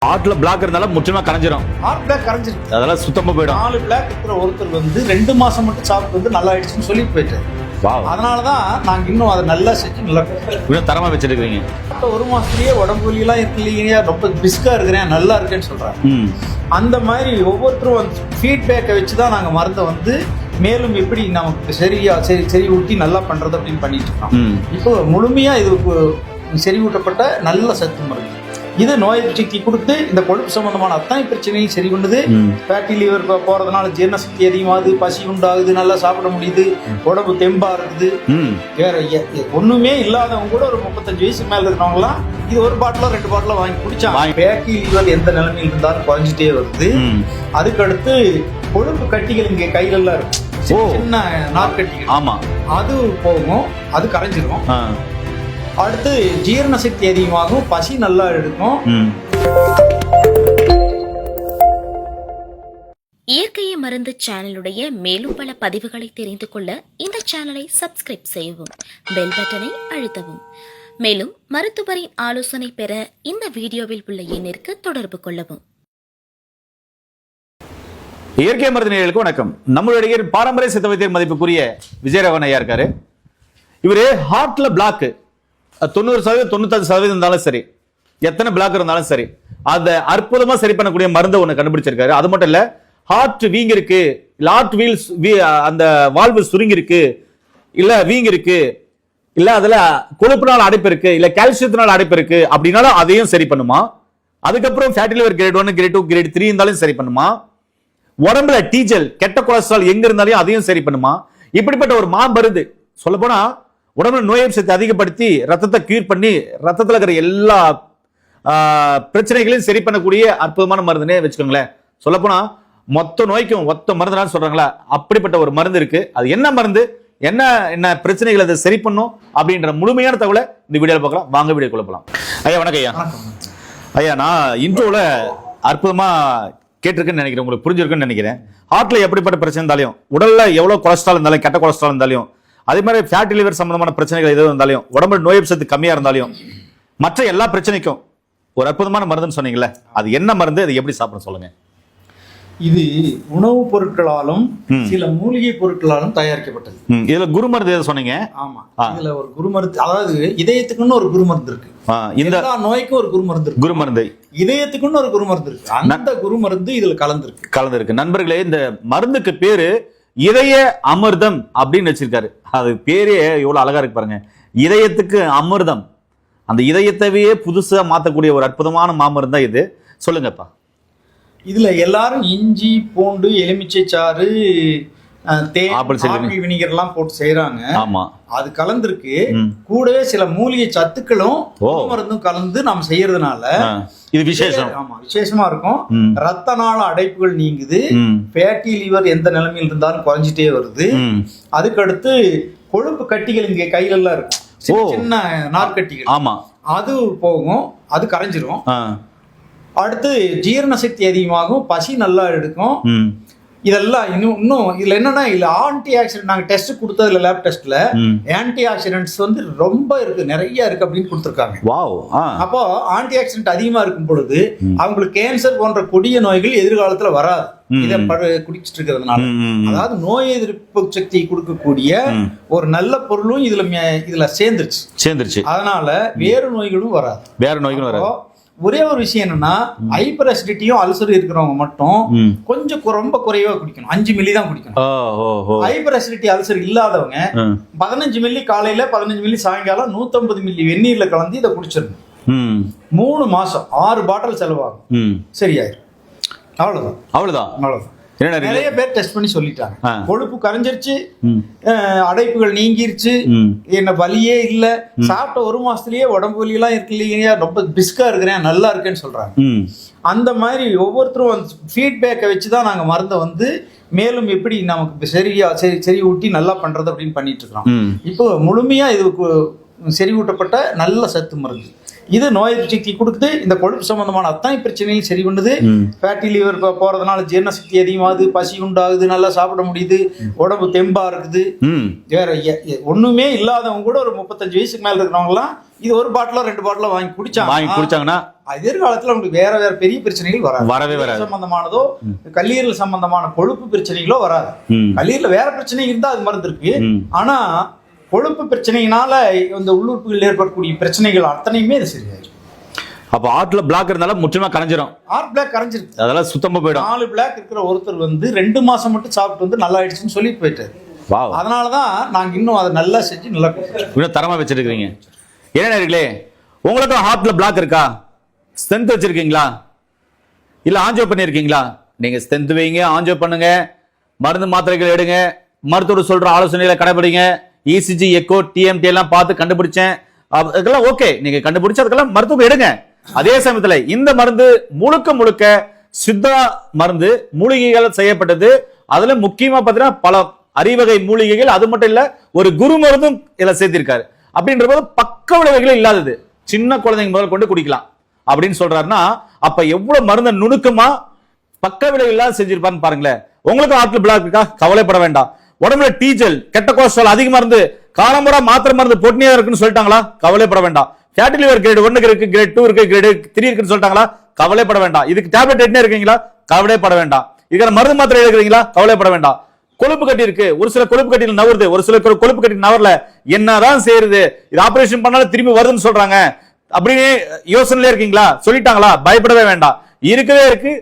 ஹார்ட்ல பிளாக் இருந்தாலும் முற்றிலுமா கரைஞ்சிரும். ஹார்ட் பிளாக் கரைஞ்சிரும், அதெல்லாம் சுத்தமா போயிடும். 4 பிளாக் இருக்கிற ஒருத்தர் 2 மாசம் மட்டும் சாப்பிட்டு நல்லா ஆயிடுச்சுன்னு சொல்லிட்டு போயிட்டாரு. அதனாலதான் நாங்க இன்னும் அதை நல்லா செஞ்சு நல்லா இன்னும் தரமா வச்சிருக்கீங்க. 1 மாசத்துலயே உடம்பு வலியெல்லாம் இருக்கு இல்லையா, ரொம்ப பிஸ்கா இருக்கிறேன் நல்லா இருக்கேன்னு சொல்றாங்க. அந்த மாதிரி ஒவ்வொருத்தரும் ஃபீட்பேக்கை வச்சுதான் நாங்க மருந்தை மேலும் எப்படி நமக்கு சரி ஊட்டி நல்லா பண்றது அப்படின்னு பண்ணிட்டு இருக்கோம். இப்போ முழுமையா இது செறிவூட்டப்பட்ட நல்ல சத்து மருந்து. இது நோய் எதிர்ப்பு சக்தி கொடுத்து இந்த கொழுப்பு சம்பந்தமான அத்தனை பிரச்சனையும் சரி பண்ணுது. ஃபேட்டி லிவர் போறதுனால ஜீரண சக்தி அதிகமாகுது, பசி உண்டாகுது, நல்லா சாப்பிட முடியுது, உடம்பு தெம்பா இருக்குது. வேற ஒண்ணுமே இல்லாதவங்க கூட ஒரு 35 வயசுக்கு மேல இருக்கிறவங்கலாம் இது ஒரு பாட்டிலோ 2 பாட்டிலோ வாங்கி குடிச்சாங்க. ஃபேட்டி லிவர் எந்த நிலைமையில் இருந்தாலும் குறைஞ்சிட்டே வருது. அதுக்கடுத்து கொழுப்பு கட்டிகள் இங்க கையில எல்லாம் இருக்கு, சின்ன நார்க்கட்டிகள். ஆமா, அது போகும், அது கரைஞ்சிரும். அடுத்து ஜீரண சக்தி அதிகமாகும், பசி நல்லா எடுக்கும். இயற்கையை மருந்து சேனலுடைய மேலும் பல பதிவுகளை தெரிந்து கொள்ள இந்த சேனலை சப்ஸ்கிரைப் செய்யவும், பெல் பட்டனை அழுத்தவும். மேலும் மருத்துவரின் ஆலோசனை பெற இந்த வீடியோவில் உள்ள எண்ணிற்கு தொடர்பு கொள்ளவும். இயற்கை மருந்து நேயர்களுக்கு வணக்கம். நம்மளுடைய பாரம்பரிய சித்த வைத்தியர் மதிப்புக்குரிய விஜயராகவன் ஐயா இருக்காரு. இவரு ஹார்ட்ல பிளாக் 90% 95% இருந்தாலும் சரி, எத்தனை பிளாக் இருந்தாலும் சரி, அதை அற்புதமா சரி பண்ணக்கூடிய மருந்தை ஒண்ணு கண்டுபிடிச்சிருக்காரு. அது மட்டும் இல்ல, ஹார்ட் வீங் இருக்கு, ஹார்ட் வீல்ஸ் அந்த வால்வு சுருங்கி இருக்கு, இல்ல வீங் இருக்கு, இல்ல அதுல கொழுப்புனால அடைப்பு இருக்கு, இல்ல கால்சியத்தினால அடைப்பு இருக்கு அப்படின்னாலும் அதையும் சரி பண்ணுமா. அதுக்கப்புறம் fatty liver grade 1, grade 2, grade 3 இருந்தாலும் சரி பண்ணுமா. உடம்புல டீஜல் கெட்ட கொலஸ்ட்ரால் எங்க இருந்தாலும் அதையும் சரி பண்ணுமா. இப்படிப்பட்ட ஒரு மாமருந்து, சொல்ல போனா உடம்புல நோய் எதிர்ப்பு சக்தி அதிகப்படுத்தி ரத்தத்தை கியூர் பண்ணி ரத்தத்தில் இருக்கிற எல்லா பிரச்சனைகளையும் சரி பண்ணக்கூடிய அற்புதமான மருந்துனே வச்சுக்கோங்களேன். சொல்லப்போனா மொத்த நோய்க்கும் ஒத்த மருந்து சொல்றாங்களா, அப்படிப்பட்ட ஒரு மருந்து இருக்கு. அது என்ன மருந்து, என்ன என்ன பிரச்சனைகளை அதை சரி பண்ணும் அப்படின்ற முழுமையான தகவலை இந்த வீடியோல பார்க்கலாம். வாங்க வீடியோக்குள்ள போலாம். ஐயா வணக்கம். ஐயா ஐயா நான் இன்ட்ரோல அற்புதமா கேட்டிருக்குன்னு நினைக்கிறேன், உங்களுக்கு புரிஞ்சிருக்குன்னு நினைக்கிறேன். ஹார்ட்ல எப்படிப்பட்ட பிரச்சனை இருந்தாலும், உடல்ல எவ்வளவு கொலஸ்ட்ரால் இருந்தாலும், கெட்ட கொலஸ்ட்ரால் இருந்தாலும், அதே மாதிரி ஃபேட்டி லிவர் சம்பந்தமான பிரச்சனைகள் எதுவும் இருந்தாலும், உடம்புல நோய் எதிர்ப்பு சக்தி கம்மியா இருந்தாலும், மற்ற எல்லா பிரச்சனைக்கும் ஒரு அற்புதமான மருந்துன்னு சொன்னீங்கல்ல, அது என்ன மருந்து, அது எப்படி சாப்பிடணும் சொல்லுங்க. இது உணவுப் பொருட்களாலும் சில மூலிகை பொருட்களாலும் தயாரிக்கப்பட்டது. இதுல குரு மருந்து எதை சொன்னீங்க? ஆமா, இதுல ஒரு குரு மருந்து, அதாவது இதயத்துக்குன்னு ஒரு குரு மருந்து இருக்கு. இந்த நோய்க்கும் ஒரு குரு மருந்து இருக்கு. குரு மருந்து இதயத்துக்குன்னு ஒரு குரு மருந்து இருக்கு. அந்த குரு மருந்து இதுல கலந்துருக்கு. நண்பர்களே, இந்த மருந்துக்கு பேரு இதய அமிர்தம் அப்படின்னு வச்சிருக்காரு. அது பேரே எவ்வளவு அழகா இருக்கு பாருங்க, இதயத்துக்கு அமிர்தம். அந்த இதயத்தவே புதுசா மாத்தக்கூடிய ஒரு அற்புதமான மாமருந்து தான் இது. சொல்லுங்கப்பா. இதுல எல்லாரும் இஞ்சி, பூண்டு, எலுமிச்சை சாறு, தேன், ஆப்பிள் வினிகர் எல்லாம் போட்டு செய்யறாங்க. ஆமா, அது கலந்துருக்கு. கூடவே சில மூலிகை சத்துக்களும் மருந்தும் கலந்து நம்ம செய்யறதுனால இது விசேஷம். ஆமா, விசேஷமா இருக்கும். ரத்த நாள அடைப்புகள் நீங்குது. ஃபேட்டி லிவர் எந்த நிலைமையில் இருந்தாலும் குறைஞ்சிட்டே வருது. அதுக்கடுத்து கொழுப்பு கட்டிகள் இங்க கையில எல்லாம் இருக்கும், சின்ன நார்க்கட்டிகள். ஆமா, அது போகும், அது கரைஞ்சிரும். அடுத்து ஜீரண சக்தி அதிகமாகும், பசி நல்லா எடுக்கும். இதெல்லாம் இன்னும் இதுல என்னன்னா, இல்ல ஆன்டி ஆக்சிடென்ட் நாங்க டெஸ்ட் கொடுத்ததுல லேப் டெஸ்ட்ல ஆன்டி ஆக்சிடென்ட்ஸ் ரொம்ப இருக்கு, நிறைய இருக்கு அப்படின்னு கொடுத்துருக்காங்க. அப்போ ஆன்டி ஆக்சிடென்ட் அதிகமா இருக்கும் பொழுது அவங்களுக்கு கேன்சர் போன்ற கொடிய நோய்கள் எதிர்காலத்துல வராது, இதை குடிச்சிட்டு இருக்கிறதுனால. அதாவது நோய் எதிர்ப்பு சக்தி கொடுக்கக்கூடிய ஒரு நல்ல பொருளும் இதுல சேர்ந்துருச்சு. அதனால வேறு நோய்களும் வராது. ஒரே ஒரு விஷயம் என்னன்னா, ஹைப்பர் அசிடிட்டியும் அல்சர் இருக்கிறவங்க மட்டும் கொஞ்சம் ரொம்ப குறைவா குடிக்கணும். 5 மில்லி தான் குடிக்கணும். ஹைப்பர் அசிடிட்டி அல்சர் இல்லாதவங்க 15 மில்லி காலையில, 15 மில்லி சாயங்காலம், 150 மில்லி வெந்நீர்ல கலந்து இதை குடிச்சிடணும். 3 மாசம் 6 பாட்டில் செலவாகும், சரியாயிரும். அவ்வளவுதான். நிறைய பேர் டெஸ்ட் பண்ணி சொல்லிட்டாங்க, கொழுப்பு கரைஞ்சிருச்சு, அடைப்புகள் நீங்கிருச்சு, என்ன வலியே இல்ல, சாப்பிட்ட 1 மாசத்துலயே உடம்பு வலி எல்லாம் இருக்கு இல்லையா, ரொம்ப பிஸ்கா இருக்கிறேன் நல்லா இருக்கேன்னு சொல்றாங்க. அந்த மாதிரி ஒவ்வொருத்தரும் ஃபீட்பேக்கை வச்சுதான் நாங்க மருந்தை மேலும் எப்படி நமக்கு சரி ஊட்டி நல்லா பண்றது அப்படின்னு பண்ணிட்டு இருக்கிறோம். இப்போ முழுமையா இது செறிவூட்டப்பட்ட நல்ல சத்து மருந்து. இது நோய் எதிர்ப்பு சக்தி கொடுக்குது, இந்த கொழுப்பு சம்பந்தமான அத்தனை பிரச்சனையும் சரி பண்ணுது. ஃபேட்டி லிவர் போறதுனால ஜீரண சக்தி அதிகமாகுது, பசி உண்டாகுது, நல்லா சாப்பிட முடியுது, உடம்பு தெம்பா இருக்குது. வேற ஒண்ணுமே இல்லாதவங்க கூட ஒரு 35 வயசுக்கு மேல இருக்கிறவங்க எல்லாம் இது ஒரு பாட்டிலோ 2 பாட்டிலோ வாங்கி குடிச்சாங்கன்னா எதிர்காலத்துல உங்களுக்கு வேற வேற பெரிய பிரச்சனைகள் வரவே வராது. சம்பந்தமானதோ கல்லீரல் சம்பந்தமான கொழுப்பு பிரச்சனைகளோ வராது. கல்லீரல்ல வேற பிரச்சனை இருந்தா அது மருந்து இருக்கு. ஆனா கொழுப்பு பிரச்சனையினால இந்த உள்ளுறுப்புகளில் ஏற்படக்கூடிய பிரச்சனைகள் அத்தனையுமே இது சரியாயிடும். அப்ப ஹார்ட்ல பிளாக் இருந்தாலும் முற்றிலுமா கரைஞ்சிரும். ஹார்ட் பிளாக் கரைஞ்சிருக்கு, அதெல்லாம் சுத்தமா போயிடும். 4 பிளாக் இருக்கிற ஒருத்தர் 2 மாசம் மட்டும் சாப்பிட்டு நல்லா ஆயிடுச்சுன்னு சொல்லிட்டு போயிட்டாரு. அதனாலதான் நாங்க இன்னும் அதை நல்லா செஞ்சு நல்லா இன்னும் தரமா வச்சிருக்கீங்க. என்ன நேயர்களே, உங்களுக்கும் ஹார்ட்ல பிளாக் இருக்கா? ஸ்டென்த் வச்சிருக்கீங்களா? இல்ல ஆஞ்சியோ பண்ணிருக்கீங்களா? நீங்க ஸ்டென்த் வைங்க, ஆஞ்சியோ பண்ணுங்க, மருந்து மாத்திரைகள் எடுங்க, மருத்துவர் சொல்ற ஆலோசனைகளை கடைபிடிங்க. இசிஜி, எக்கோ, டிஎம்டி எல்லாம் பார்த்து கண்டுபிடிச்சேன், அதுக்கெல்லாம் ஓகே. நீங்க கண்டுபிடிச்சு அதுக்கெல்லாம் மருத்துவம் எடுங்க. அதே சமயத்துல இந்த மருந்து முழுக்க முழுக்க சித்தா மருந்து, மூலிகைகள் செய்யப்பட்டது. அதுல முக்கியமா பாத்தீங்கன்னா பல அறிவகை மூலிகைகள், அது மட்டும் இல்ல ஒரு குரு மருந்தும் இதுல சேர்த்திருக்காரு. அப்படின்ற போது பக்க விளைவுகள் இல்லாதது, சின்ன குழந்தைங்க முதல் கொண்டு குடிக்கலாம் அப்படின்னு சொல்றாருன்னா, அப்ப எவ்வளவு மருந்த நுணுக்கமா பக்க விளைவு இல்லாத செஞ்சிருப்பாருன்னு பாருங்களேன். உங்களுக்கு ஹார்ட்ல பிளாக் இருக்கா? கவலைப்பட வேண்டாம். உடம்புல டீஜல், கெட்ட கொலஸ்ட்ரால் அதிகமா இருந்து காலம்புறா மாத்திரை மருந்து போட்டுனே இருக்குன்னு சொல்லிட்டாங்களா? கவலைப்பட வேண்டாம். ஃபேட்டி லிவர் கிரேட் 1 இருக்கு, கிரேட் 2 இருக்கு, கிரேட் 3 இருக்குன்னு சொல்லிட்டாங்களா? கவலைப்பட வேண்டாம். இதுக்கு டேப்லெட் எடுத்துனே இருக்கீங்களா? கவலைப்பட வேண்டாம். இதுக்கான மருந்து மாத்திரை எடுக்கிறீங்களா? கவலைப்பட வேண்டாம். கொழுப்பு கட்டி இருக்கு, ஒரு சில கொழுப்பு கட்டியில் நவருது, ஒரு சில கொழுப்பு கட்டி நவரல, என்னதான் செய்யறது? இது ஆபரேஷன் பண்ணாலும் திரும்பி வருதுன்னு சொல்றாங்க அப்படின்னு யோசனையில இருக்கீங்களா? சொல்லிட்டாங்களா? பயப்படவே வேண்டாம். இருக்கவே இருக்கு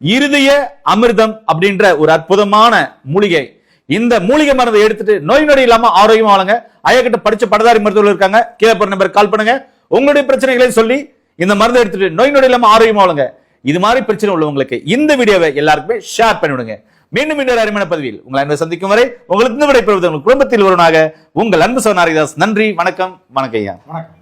இருதய அமிர்தம் அப்படின்ற ஒரு அற்புதமான மூலிகை. இந்த மூலிகை மருந்தை எடுத்துட்டு நோய் நொடி இல்லாம ஆரோக்கியமா வாழுங்க. ஐயாக்கிட்ட படிச்ச பட்டதாரி மருத்துவர்கள் இருக்காங்க, கீழே போற நம்பருக்கு கால் பண்ணுங்க. உங்களுடைய பிரச்சனைகளை சொல்லி இந்த மருந்தை எடுத்துட்டு நோய் நொடி இல்லாம ஆரோக்கியமா வாழுங்க. இது மாதிரி பிரச்சனை உள்ளவங்களுக்கு இந்த வீடியோவை எல்லாருக்குமே ஷேர் பண்ணி விடுங்க. மீண்டும் இன்னொரு அருமையான பதிவில் உங்களை அன்பை சந்திக்கும் வரை உங்களுக்கு இந்த விடைபெறுவது உங்கள் குடும்பத்தில் ஒருவனாக உங்கள் அன்பு சகோதரன் ஹரிதாஸ். நன்றி, வணக்கம். வணக்கம் ஐயா. வணக்கம்.